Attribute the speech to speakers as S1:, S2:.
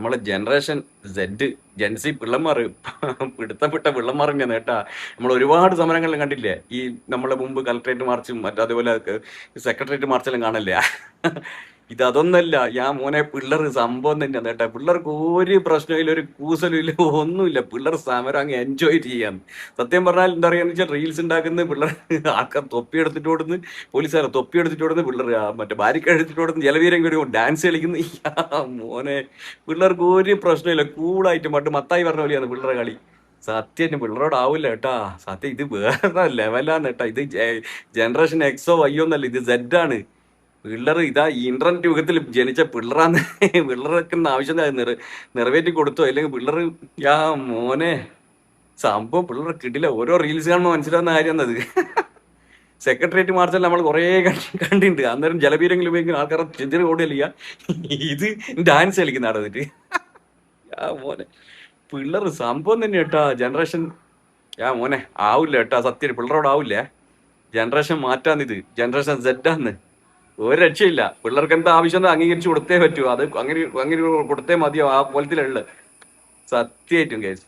S1: നമ്മളെ generation Z Jency പിള്ളന്മാർ പിടുത്തപ്പെട്ട പിള്ളന്മാർ തന്നെയാണ് കേട്ടാ. നമ്മൾ ഒരുപാട് സമരങ്ങളിൽ കണ്ടില്ലേ, ഈ നമ്മളെ മുമ്പ് കലക്ട്രേറ്റ് മാർച്ചും അതേപോലെ സെക്രട്ടേറിയറ്റ് മാർച്ചെല്ലാം കാണല്ലേ. ഇതൊന്നല്ല ഞാൻ മോനെ, പിള്ളേർ സംഭവം തന്നെയാണ് കേട്ടാ. പിള്ളേർക്ക് ഒരു പ്രശ്നമില്ല, ഒരു കൂസലും ഇല്ല, ഒന്നുമില്ല. പിള്ളേർ സമരം അങ്ങ് എൻജോയ് ചെയ്യാൻ. സത്യം പറഞ്ഞാൽ എന്താ പറയാന്ന് വെച്ചാൽ, റീൽസ് ഉണ്ടാക്കുന്ന പിള്ളേർ, ആൾക്കാർ തൊപ്പി എടുത്തിട്ട് ഓടുന്നു, പോലീസുകാർ തൊപ്പി എടുത്തിട്ട് ഓടുന്നു, പിള്ളേർ മറ്റേ ബാരിക്കേഡ് എടുത്തിട്ട് ഓടുന്നു, ജലവീരം കൂടി ഡാൻസ് കളിക്കുന്നു. മോനെ, പിള്ളേർക്ക് ഒരു പ്രശ്നമില്ല, കൂളായിട്ട് മട്ട് മത്തായി പറഞ്ഞ പോലെയാണ് പിള്ളേരെ കളി. സത്യം പിള്ളേരോടാവില്ല കേട്ടാ. സത്യം ഇത് വേറെ ലെവലാണ് കേട്ടാ. ഇത് ജനറേഷൻ എക്സോ വയ്യോ എന്നല്ല, ഇത് സെഡ് ആണ്. പിള്ളേർ ഇതാ ഇന്റർനെറ്റ് യുഗത്തിൽ ജനിച്ച പിള്ളേരാന്ന്. പിള്ളേർക്ക് ആവശ്യം നിറവേറ്റി കൊടുത്തോ, അല്ലെങ്കിൽ പിള്ളേർ യാ മോനെ, സംഭവം പിള്ളേർ കിട്ടില്ല. ഓരോ റീൽസ് കാണുമ്പോൾ മനസ്സിലാവുന്ന കാര്യം എന്നത്. സെക്രട്ടേറിയറ്റ് മാർച്ചെല്ലാം നമ്മൾ കുറേ കണ്ടിട്ടുണ്ട്. അന്നേരം ജലപീരങ്ങൾ ഉപയോഗിക്കുന്ന ആൾക്കാരെ ചെറിയ ഓടിയല്ല, ഇത് ഡാൻസ് കളിക്കുന്ന നടന്നിട്ട്. യാ മോനെ, പിള്ളേർ സംഭവം തന്നെ കേട്ടാ. ജനറേഷൻ യാ മോനെ ആവില്ല കേട്ടാ. സത്യം പിള്ളേരോടാവില്ലേ. Generation മാറ്റാന്നിത്, generation സെറ്റാന്ന്. ഒരു രക്ഷയില്ല. പിള്ളേർക്ക് എന്താ ആവശ്യം അംഗീകരിച്ച് കൊടുത്തേ പറ്റൂ. അത് അങ്ങനെ അങ്ങനെ കൊടുത്തേ മതിയോ, ആ പോലത്തിലുള്ള. സത്യമായിട്ടും കേസ്.